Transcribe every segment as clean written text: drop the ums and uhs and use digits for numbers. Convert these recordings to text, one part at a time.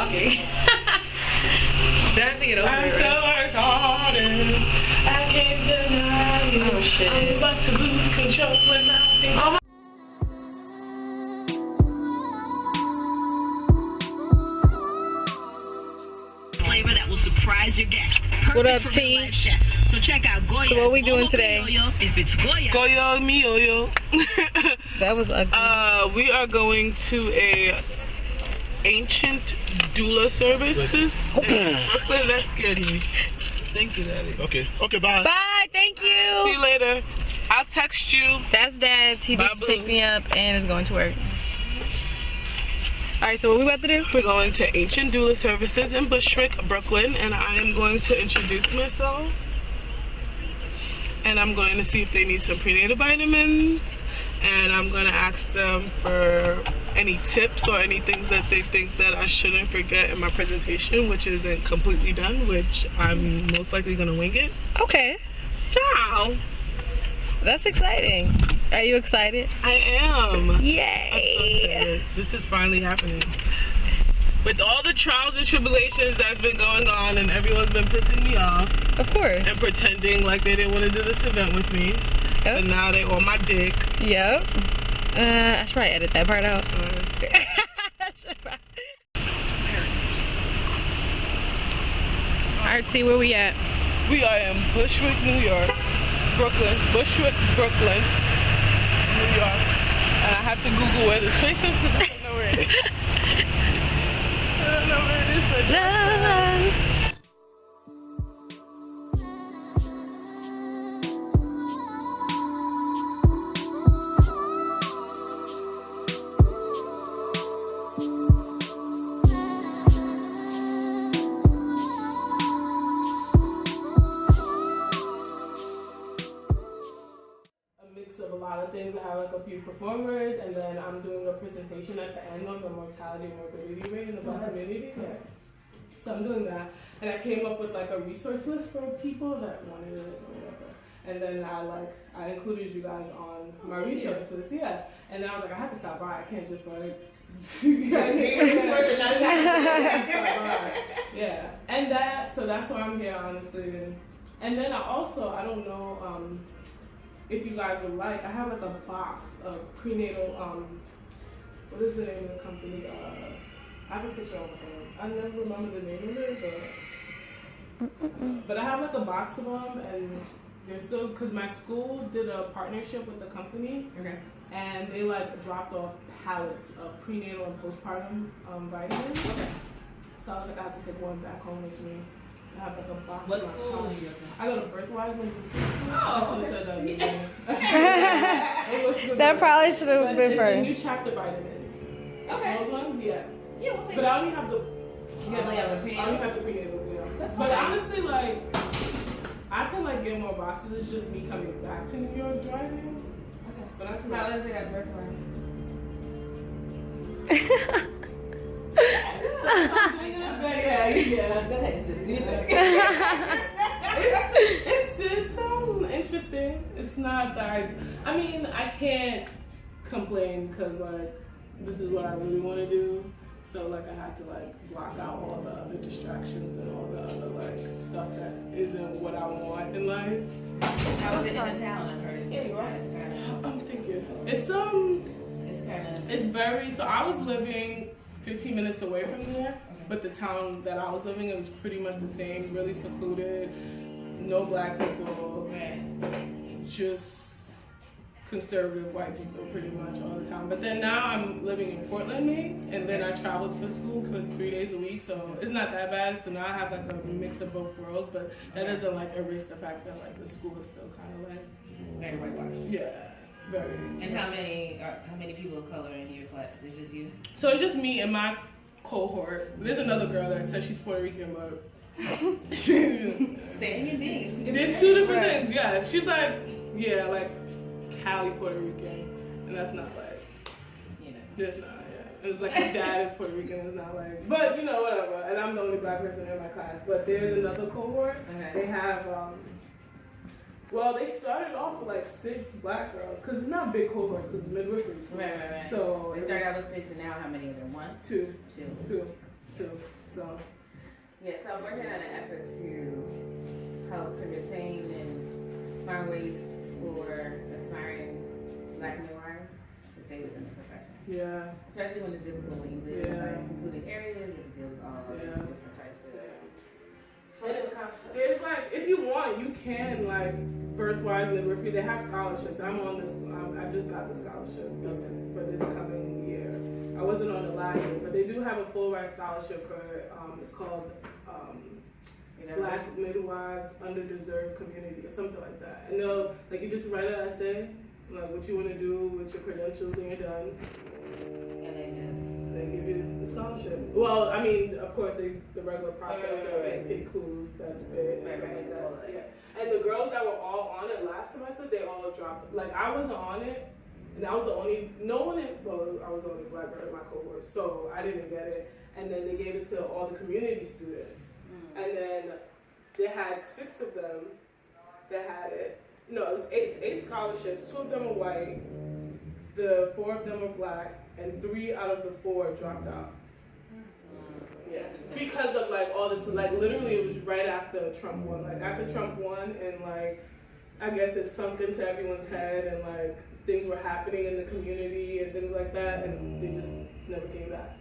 talking. Did I have to get over I'm it? so exhausted. I can't deny it. Oh shit. I'm about to lose control when I think. Oh my flavor that will surprise your guests. Perfect What up, for T? real-life chefs. So check out Goya. So what we doing today? If it's Goya. Goyo mi yo. That was ugly. We are going to a ancient doula services in Brooklyn. That scared me. Thank you, Daddy. Okay, bye. Bye, thank See you. you later. I'll text you. That's Dad's. He just Bye, picked boo. me up and is going to work. Alright, so what we about to do? We're going to Ancient Doula Services in Bushwick, Brooklyn, and I am going to introduce myself. And I'm going to see if they need some prenatal vitamins. And I'm going to ask them for any tips or any things that they think that I shouldn't forget in my presentation, which isn't completely done, which I'm most likely going to wing it. Okay. So, That's exciting. Are you excited? I am. I'm so Yay. excited. This is finally happening. With all the trials and tribulations that's been going on and everyone's been pissing me off Of course. and pretending like they didn't want to do this event with me. Yep. And now they on my dick. Yep. I should probably edit that part out. Alright, see where we at. We are in Bushwick, New York. Brooklyn. Bushwick, Brooklyn, New York. And I have to Google where this place is because I don't know where it is. I don't know where it is. So just, of a lot of things. I have like a few performers, and then I'm doing a presentation at the end on the mortality and morbidity rate in the Black community. Yeah. So I'm doing that, and I came up with like a resource list for people that wanted it or whatever. And then I included you guys on my resource list. Yeah. And then I was like, I have to stop by. I can't just like. Yeah. And so that's why I'm here, honestly. And then I don't know. If you guys would like, I have like a box of prenatal, what is the name of the company? I have a picture of it. I never remember the name of it, but I have like a box of them, and they're still, because my school did a partnership with the company, Okay. and they like dropped off pallets of prenatal and postpartum vitamins. Okay. So I was like, I have to take one back home with me. I have like a box. What in my school house. are you at? I go to Birthwise when you school. I should have said that. That probably should have been The first. new chapter vitamins. Okay. Those ones, yeah. Yeah, we'll take But I only have the. You only have the I only prenatals? have the prenatals, yeah. That's But fine. honestly, like, I can like get more boxes. It's just me coming back to New York driving. Okay. But I can. How is it at Birthwise? Yeah. Go ahead, sis. Do your thing. It's interesting. It's not that I mean, I can't complain because like this is what I really want to do. So like I had to like block out all the other distractions and all the other like stuff that isn't what I want in life. How is it in the town? I heard it's Yeah, right. kind I'm thinking of. it's very. So I was living 15 minutes away from there, but the town that I was living in was pretty much the same. Really secluded, no black people. Right. Just conservative white people pretty much all the time. But then now I'm living in Portland, Maine, and then I traveled for school for 3 days a week, so it's not that bad. So now I have like a mix of both worlds, but that doesn't like erase the fact that like the school is still kind of like, Very whitewashed. yeah, very. And how many people of color in your class? This is you? So it's just me and my cohort. There's another girl that says she's Puerto Rican, but Saying and being is two different there's two different things. Yeah, she's like, yeah, like Cali Puerto Rican, and that's not like, You know. it's not. Yeah, it's like her dad is Puerto Rican. It's not like, but you know, whatever. And I'm the only black person in my class. But there's another cohort. Okay. They have, well, they started off with like 6 black girls because it's not big cohorts because it's midwifery school. Right. So They started out with 6, and now how many of them? 1? 2. Two. 2. too. So Yeah, so I'm working on an effort to help to retain and find ways for aspiring Black midwives to stay within the profession. yeah, Especially when it's difficult when you live in Yeah. like, secluded areas, you have to deal with all Yeah. different types of there's like, if you want, you can like Birthwise Midwifery. They have scholarships. I'm on this. I just got the scholarship for this coming year. I wasn't on the last year, but they do have a full ride scholarship for. It's called Black Midwives Underdeserved Community or something like that. And they'll like you just write an essay, like what you want to do with your credentials when you're done. and They give you the scholarship. Well, I mean, of course, the regular process of Right. pay clues, that's fit, and Right, stuff right, like that. all that. Yeah. And the girls that were all on it last semester, they all dropped. Like, I wasn't on it, and I was the only, no one, I was the only Black girl in my cohort, so I didn't get it. And then they gave it to all the community students. And then they had 6 of them that had it. No, it was eight scholarships. 2 of them were white, the 4 of them were Black, and 3 out of the 4 dropped out. Yeah. Because of like all this, like literally it was right after Trump won. Like after Trump won, and like I guess it sunk into everyone's head, and like things were happening in the community and things like that, and they just never came back.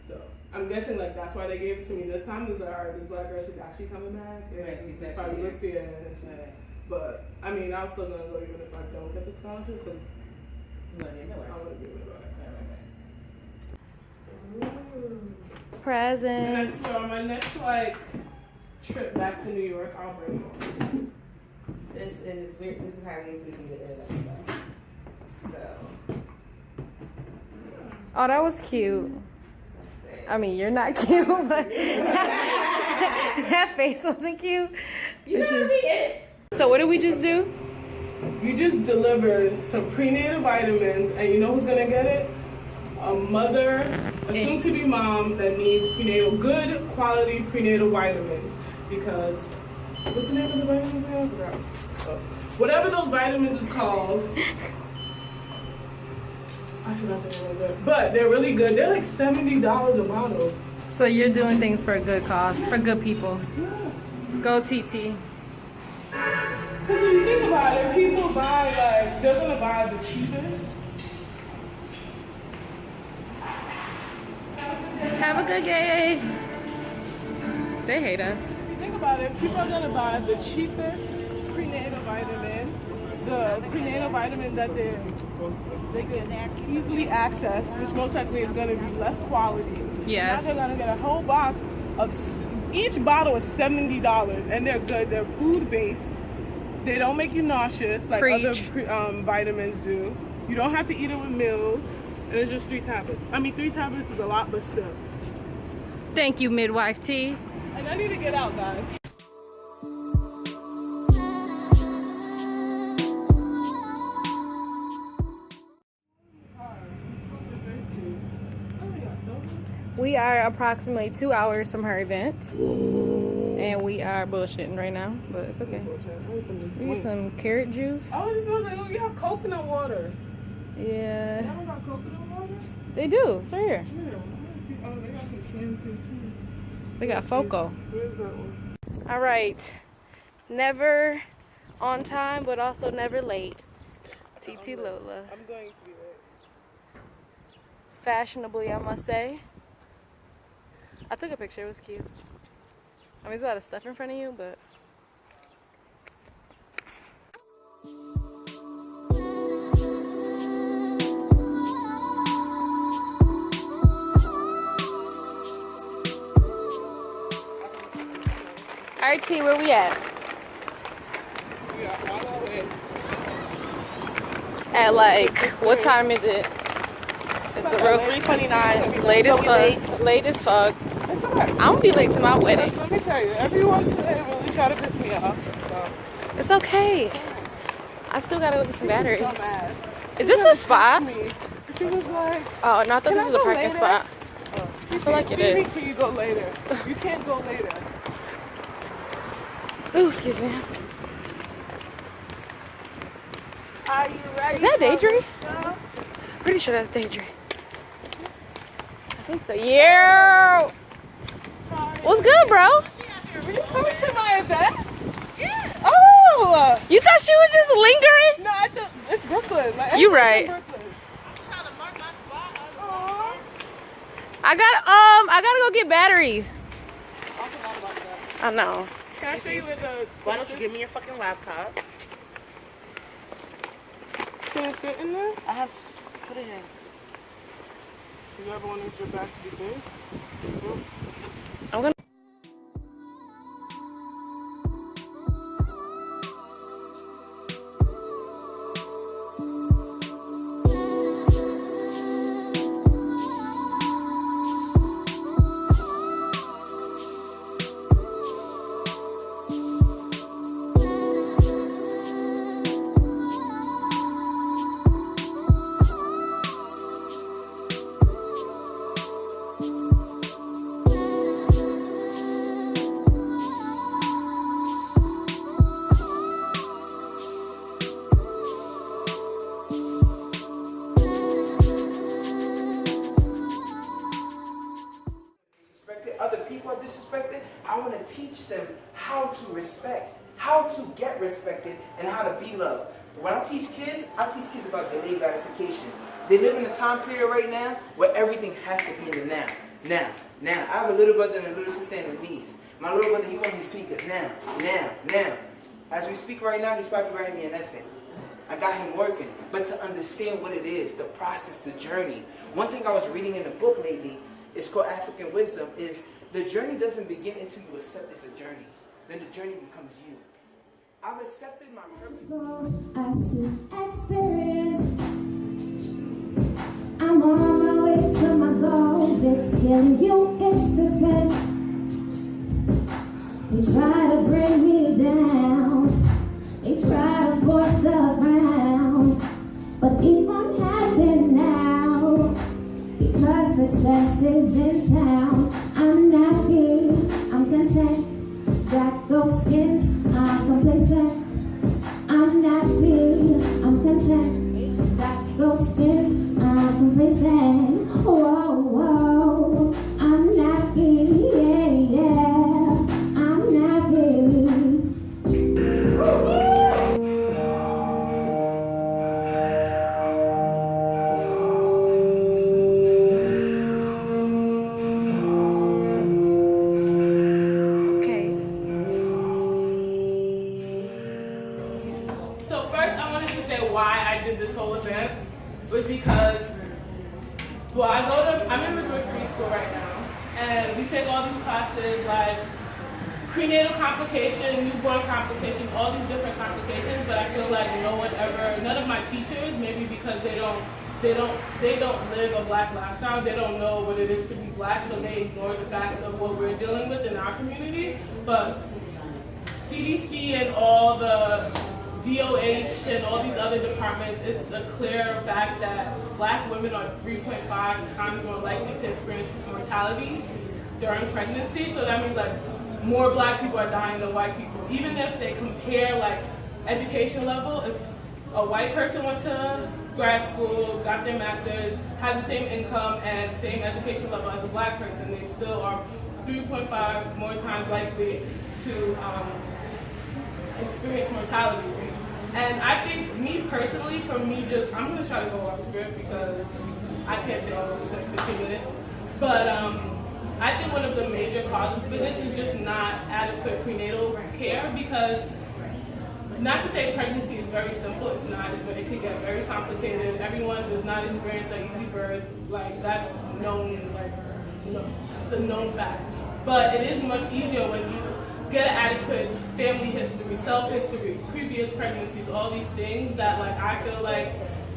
So I'm guessing like that's why they gave it to me this time. Because like, all right, this Black girl, she's actually coming back, and Right, she's this actually probably here. looks here. But I mean, I'm still gonna go even if I don't get the scholarship because I want to be a midwife. Present. And so on my next like trip back to New York, I'll bring them. it's weird. This is how we do it. So, Oh, that was cute. I mean, you're not cute, but that face wasn't cute. you know what I mean? So what did we just do? You just delivered some prenatal vitamins, and you know who's gonna get it? A mother, a soon-to-be mom that needs good quality prenatal vitamins. Because what's the name of the vitamins again? I forgot. Oh. Whatever those vitamins is called. I forgot the name of it. But they're really good. They're like $70 a bottle. So you're doing things for a good cause, for good people. Yes. Go TT. Because when you think about it, people buy like they're gonna buy the cheapest. Have a good day. They hate us. If you think about it, people are gonna buy the cheapest prenatal vitamin, the prenatal vitamin that they can easily access, which most likely is gonna be less quality. Yes. Now they're gonna get a whole box of. Each bottle is $70, and they're good. They're food based. They don't make you nauseous like Preach. other vitamins do. You don't have to eat it with meals, and it's just 3 tablets. I mean, 3 tablets is a lot, but still. Thank you, Midwife T. And I need to get out, guys. We are approximately 2 hours from her event. And we are bullshitting right now, but it's okay. We need some carrot juice. I was just like, oh, you have coconut water. Yeah, Y'all don't got coconut water? they do. It's right here. Yeah. Oh, they got some cans here too. They got Foco. Where's that one? All right. Never on time, but also never late. TT Lola. I'm going to be late. Fashionably, I must say. I took a picture. It was cute. I mean, there's a lot of stuff in front of you, but... All right, T, where we at? We are on our way. At like, what time is it? It's the real 3:29. late as fuck. Late as fuck. It's alright. I'm gonna be late to my wedding. Let me tell you, everyone today really tried to piss me off. So, It's okay. I still gotta go get some batteries. dumbass. Is this a spot? Me. She was like, Oh, no, I thought Can this I was a go parking later? spot. I feel like it what do you is. mean, can you go later? You can't go later. Ooh, excuse me. Are you ready? Is that Daedry? No. Pretty sure that's Daedry. I think so. Yeah. What's good, bro? Were you coming to my event? Yeah. Oh! You thought she was just lingering? No, I thought it's Brooklyn. Like, You right. Brooklyn. I gotta go get batteries. I know. Can I show you where the... Why don't you give me your fucking laptop? Can it fit in there? I have. Put it in. You ever want your back to be big? I'm gonna. Other people are disrespected. I want to teach them how to respect, how to get respected, and how to be loved. When I teach kids about delayed gratification. They live in a time period right now where everything has to be in the now. Now. I have a little brother and a little sister and a niece. My little brother, he wants his sneakers now. As we speak right now, he's probably writing me an essay. I got him working. But to understand what it is, the process, the journey. One thing I was reading in a book lately, it's called African Wisdom, is the journey doesn't begin until you accept it's a journey. Then the journey becomes you. I've accepted my purpose. I see experience. I'm on my way to my goals. It's killing you, it's suspense. They try to bring me down. They try to force a frown. But it won't happen now. Because success is in town. I'm happy, I'm content. Black gold skin, I'm complacent. I'm happy, I'm content. Black gold skin, I'm complacent. Whoa, I'm happy, yeah. I'm happy. So first, I wanted to say why I did this whole event was because, well, I'm in midwifery school right now, and we take all these classes like prenatal complication, newborn complication, all these different complications. But I feel like none of my teachers, maybe because they don't live a black lifestyle, they don't know what it is to be black, so they ignore the facts of what we're dealing with in our community. But CDC and all the DOH and all these other departments, it's a clear fact that black women are 3.5 times more likely to experience mortality during pregnancy. So that means like more black people are dying than white people. Even if they compare like education level, if a white person went to grad school, got their master's, has the same income and same education level as a black person, they still are 3.5 more times likely to experience mortality. And I think me personally, I'm gonna try to go off script because I can't say all of this in 15 minutes, but I think one of the major causes for this is just not adequate prenatal care, because not to say pregnancy is very simple, it's not, it can get very complicated. Everyone does not experience an easy birth, like that's known, it's a known fact. But it is much easier when you get an adequate family history, self-history, previous pregnancies, all these things that like I feel like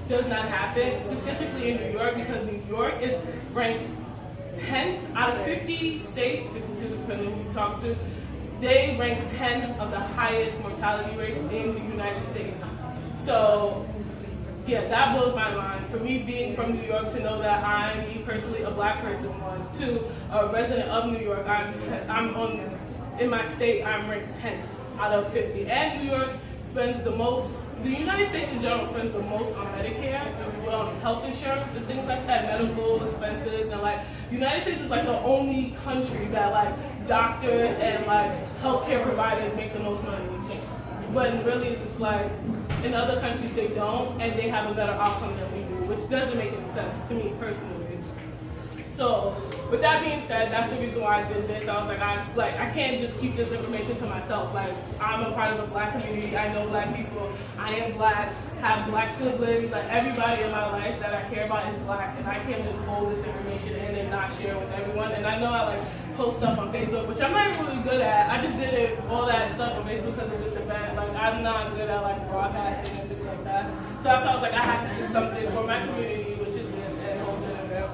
does not happen, specifically in New York, because New York is ranked 10th out of 50 states, 52 depending who you talk to, they rank 10 of the highest mortality rates in the United States. So yeah, that blows my mind. For me being from New York, to know that I'm, me personally, a black person, 1, 2, a resident of New York, in my state, I'm ranked 10th out of 50. And New York spends the most, the United States in general spends the most on Medicare, and health insurance and things like that, medical expenses, and like, the United States is like the only country that like doctors and like healthcare providers make the most money. When really it's like in other countries they don't, and they have a better outcome than we do, which doesn't make any sense to me personally. So with that being said, that's the reason why I did this. I was like, I can't just keep this information to myself. Like, I'm a part of the Black community. I know Black people. I am Black. Have Black siblings. Like, everybody in my life that I care about is Black, and I can't just hold this information in and not share with everyone. And I know I like post stuff on Facebook, which I'm not even really good at. I just did it, all that stuff on Facebook because of this event. Like, I'm not good at like broadcasting and things like that. So that's why I was like, I had to do something for my community, which is this, and hold an event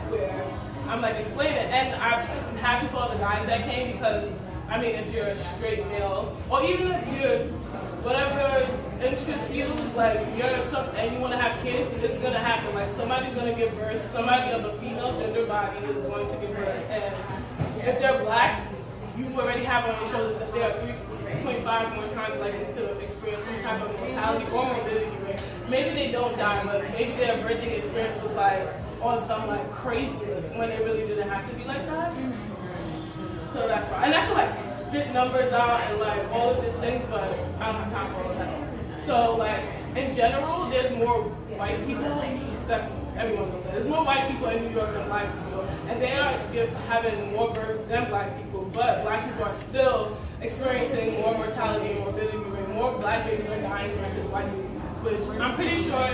where I'm like explaining it. And I'm happy for all the guys that came, because I mean, if you're a straight male, or even if you're whatever interests you, like you're some and you want to have kids, it's gonna happen. Like, somebody's gonna give birth, somebody of a female gender body is going to give birth, and if they're Black, you already have on your shoulders that they are 3.5 more times likely to experience some type of mortality or morbidity rate. Maybe they don't die, but maybe their birthing experience was like on some like craziness when it really didn't have to be like that. So that's why. And I can like spit numbers out and like all of these things, but I don't have time for all of that. So like in general, there's more white people. That's everyone knows that. There's more white people in New York than Black people, and they are having more births than Black people. But Black people are still experiencing more mortality and morbidity rate. More Black babies are dying versus white babies, which I'm pretty sure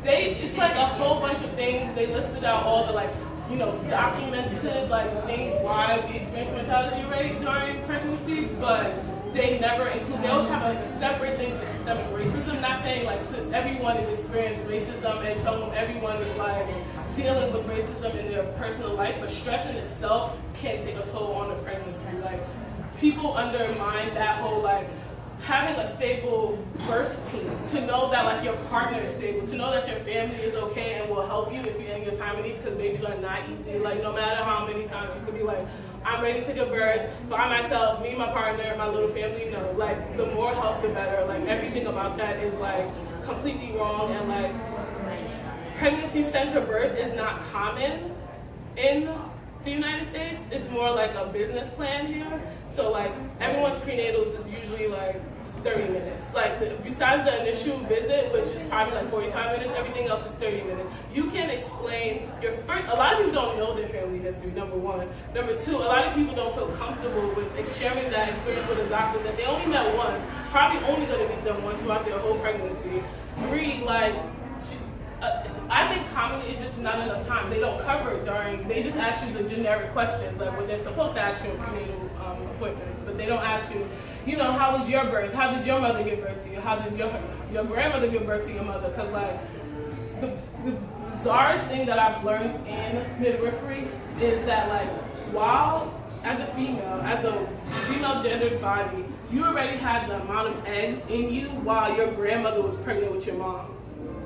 it's like a whole bunch of things. They listed out all the like, you know, documented like things why we experience mortality rate during pregnancy, but they never include, they always have like a separate thing for systemic racism. Not saying like everyone is experiencing racism and everyone is like dealing with racism in their personal life, but stress in itself can take a toll on a pregnancy. Like, people undermine that whole like having a stable birth team, to know that like your partner is stable, to know that your family is okay and will help you if you're in your time of need, because babies are not easy. Like, no matter how many times you could be like, I'm ready to give birth by myself, me, my partner, my little family, no. Like, the more help, the better. Like, everything about that is like completely wrong, and like pregnancy center birth is not common in the United States. It's more like a business plan here. So like everyone's prenatals is usually like 30 minutes. Like, besides the initial visit, which is probably like 45 minutes, everything else is 30 minutes. You can explain your first, a lot of people don't know their family history, number one. Number two, a lot of people don't feel comfortable with sharing that experience with a doctor that they only met once, probably only gonna meet them once throughout their whole pregnancy. Three, like, I think commonly it's just not enough time. They don't cover it during, they just ask you the generic questions, like what they're supposed to ask you in prenatal appointments, but they don't ask you, you know, how was your birth? How did your mother give birth to you? How did your grandmother give birth to your mother? Because like, the bizarrest thing that I've learned in midwifery is that like, while as a female gendered body, you already had the amount of eggs in you while your grandmother was pregnant with your mom.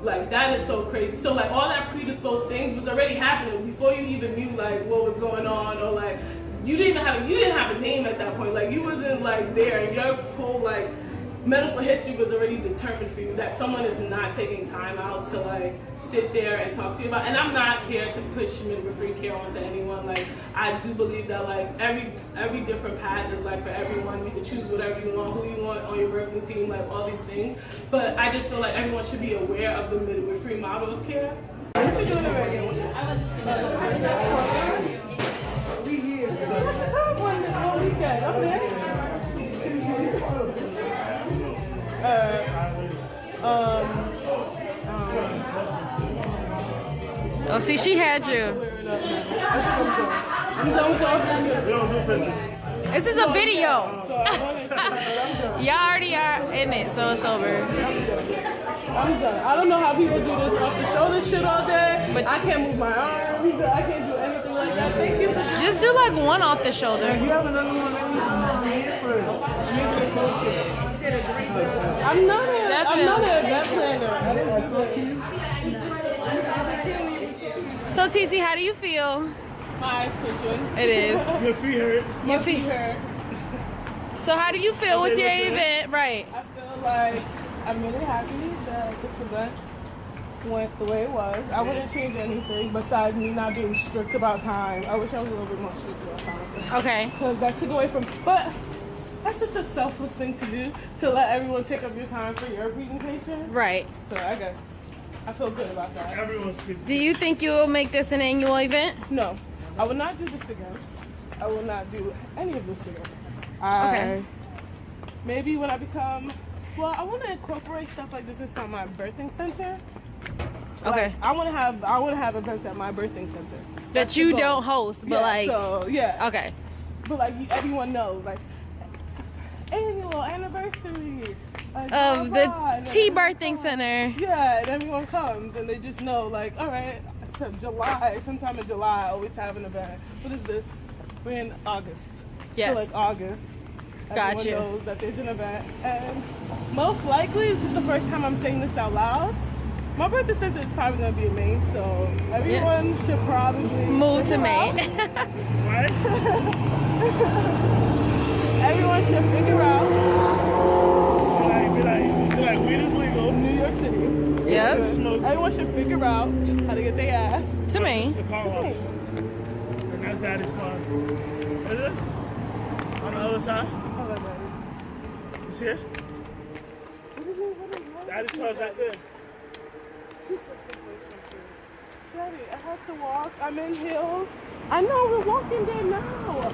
Like, that is so crazy. So like, all that predisposed things was already happening before you even knew like what was going on, or like you didn't have a name at that point. Like, you wasn't like there, and your whole like medical history was already determined for you, that someone is not taking time out to like sit there and talk to you about. And I'm not here to push midwifery care onto anyone. Like, I do believe that like every different path is like for everyone. You can choose whatever you want, who you want on your birthing team, like all these things. But I just feel like everyone should be aware of the midwifery model of care. What you doing already? Oh, see, she had you. I'm done with all this shit. This is a video. Y'all already are in it, so it's over. I'm done. I don't know how people do this off the shoulder shit all day, but I can't move my arms. I can't do anything like that. Thank you. Just do like one off the shoulder. You have another one I'm not an event planner. So TT, how do you feel? My eyes twitching. It is. Your feet hurt. Your feet hurt. So how do you feel with your event? Right. I feel like I'm really happy that this event went the way it was. I wouldn't change anything besides me not being strict about time. I wish I was a little bit more strict about time. Okay. Because that took away from, but that's such a selfless thing to do, to let everyone take up your time for your presentation. Right. So I guess I feel good about that. Everyone's Do you think you will make this an annual event? No, I will not do this again. I will not do any of this again. Okay. Maybe when I become, well, I want to incorporate stuff like this into my birthing center. Okay. Like, I want to have events at my birthing center. That That's the you goal. don't host, but Yeah, like. so yeah. Okay. But like everyone knows, like annual anniversary like, Of blah, the blah, and Tea everyone Birthing comes. Center. Yeah, and everyone comes and they just know, like, all right, so July, sometime in July, I always have an event. What is this? We're in August. Yes. So like August. Got Everyone you. knows that there's an event, and most likely this is the first time I'm saying this out loud. My birthday center is probably gonna be in Maine, so everyone should probably Move to figure out- Maine. Right? Everyone should figure out Be like, weed is legal. New York City. Yes. Smoke. Everyone should figure out how to get their ass. To me. The car wash. And that's Daddy's car. Is it? On the other side? Hold on, Daddy. You see it? Daddy's car's right there. Daddy, I had to walk. I'm in heels. I know we're walking there now.